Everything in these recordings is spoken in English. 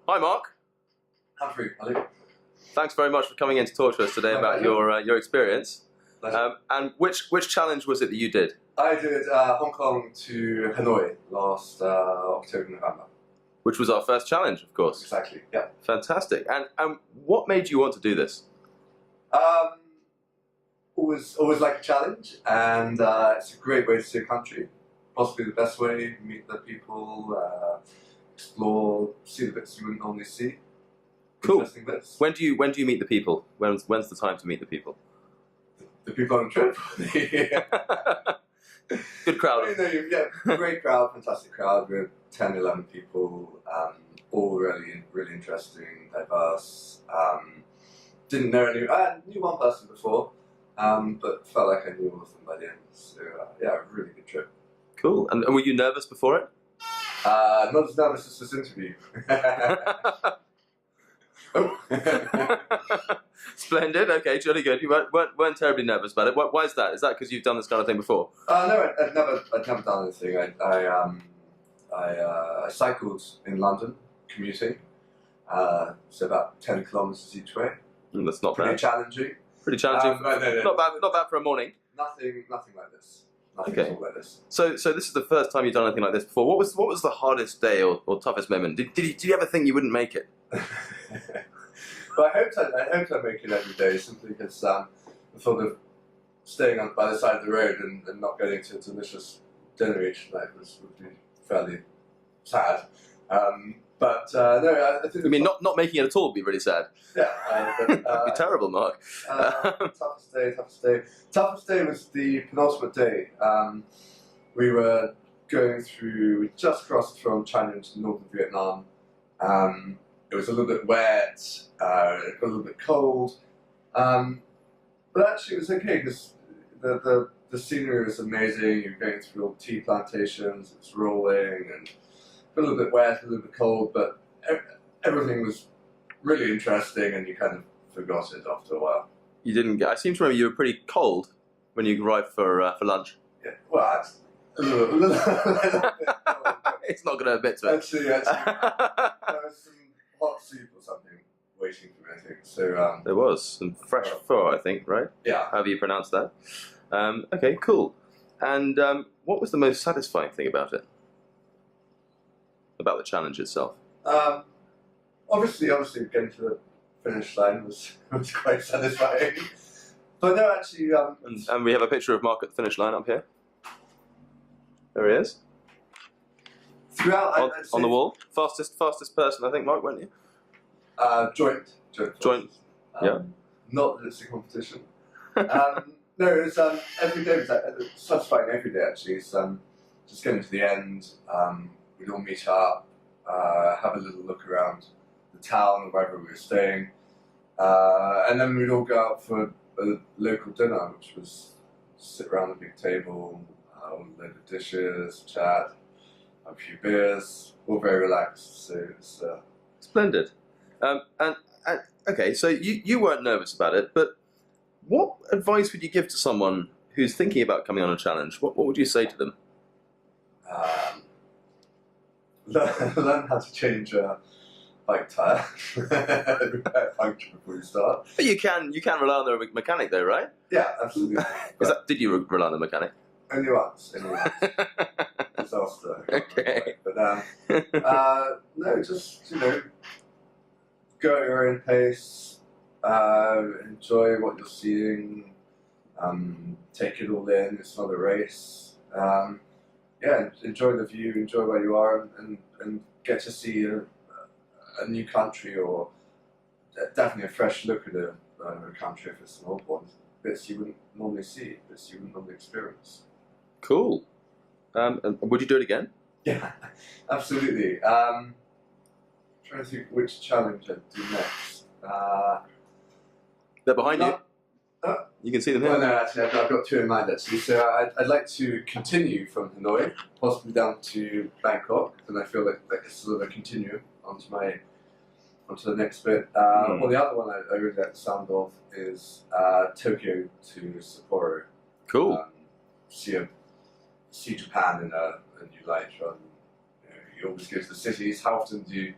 Hi, Mark. Humphrey, Ali. Thanks very much for coming in to talk to us today about your experience. And which challenge was it that you did? I did Hong Kong to Hanoi last October, November. Which was our first challenge, of course. Exactly, yeah. Fantastic. And what made you want to do this? Always like a challenge, and it's a great way to see a country. Possibly the best way, meet the people, explore, see the bits you wouldn't normally see. Cool. Interesting bits. When do you meet the people? When's the time to meet the people? The people on the trip. Good crowd. Yeah, great crowd, fantastic crowd. We had 10, 11 people, all really interesting, diverse. Didn't know any. I knew one person before, but felt like I knew all of them by the end. So yeah, a really good trip. Cool. And were you nervous before it? Not as nervous as this interview. Splendid. Okay, jolly good. You weren't terribly nervous about it. Why is that? Is that because you've done this kind of thing before? No, I'd never done anything. I cycled in London, commuting, so about 10 kilometres each way. That's not Pretty bad. challenging. Pretty challenging. No. Not bad for a morning. Nothing like this. Nothing Okay. at all like this. So this is the first time you've done anything like this before. What was the hardest day or toughest moment? Did you ever think you wouldn't make it? But I hoped I'd make it every day, simply because the thought of staying on by the side of the road and not getting to a delicious dinner each night would be fairly sad. But no, I think. I mean, not making it at all would be really sad. Yeah, It'd be terrible, Mark. toughest day. Toughest day was the penultimate day. We were going through. We just crossed from China into northern Vietnam. It was a little bit wet. It got a little bit cold, but actually it was okay because the scenery was amazing. You're going through all tea plantations. It's rolling and a little bit wet, a little bit cold, but everything was really interesting, and you kind of forgot it after a while. You didn't get. I seem to remember you were pretty cold when you arrived for lunch. Yeah, well, it's a little bit cold. It's not going to admit to it. Actually, there was some hot soup or something waiting for me, I think. So There was some fresh pho, I think, right? yeah. However you pronounce that. Okay, cool. And what was the most satisfying thing about it? About the challenge itself? Obviously, getting to the finish line was quite satisfying. But no, actually, And we have a picture of Mark at the finish line up here. There he is. throughout I'd say, On the wall. Fastest person, I think, Mark, weren't you? Joint. Yeah. Not that it's a competition. No, it was every day was satisfying. Every day actually. It's just getting to the end. We'd all meet up, have a little look around the town or wherever we were staying, and then we'd all go out for a local dinner, which was sit around a big table, a load of dishes, chat, have a few beers, all very relaxed. So it's Splendid. And okay, so you weren't nervous about it, but what advice would you give to someone who's thinking about coming on a challenge? What would you say to them? learn how to change a bike tire, repair puncture before you start. But you can rely on the mechanic though, right? Yeah, absolutely. Did you rely on the mechanic? Only once. Disaster. Okay. But no, just go at your own pace, enjoy what you're seeing, take it all in. It's not a race. Yeah, enjoy the view, enjoy where you are, and get to see a new country, or definitely a fresh look at a country if it's an old one. Bits you wouldn't normally see, bits you wouldn't normally experience. Cool. And would you do it again? Yeah, absolutely. Trying to think which challenge I'd do next. They're behind you. You can see them here. Well, no, actually, I've got two in mind actually. So I'd like to continue from Hanoi, possibly down to Bangkok, and I feel like it's sort of a continuum onto the next bit. Well, the other one I really like the sound of is Tokyo to Sapporo. Cool. See Japan in a new light. Rather than, you always go to the cities. How often do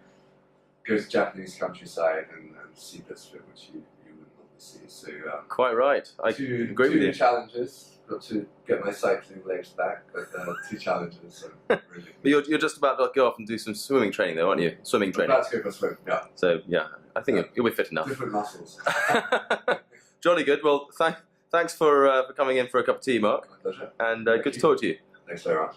go to Japanese countryside and see bits of it which you wouldn't normally see. So Quite right. I two agree with you. challenges. Got to get my cycling legs back, but 2 challenges. So really. But you're just about to go off and do some swimming training, though, aren't you? Swimming training. About to go for a swim. Yeah. So yeah, I think you'll be fit enough. Different muscles. Jolly good. Well, thanks for coming in for a cup of tea, Mark. My pleasure. And Thank good to you. talk to you. Thanks very much.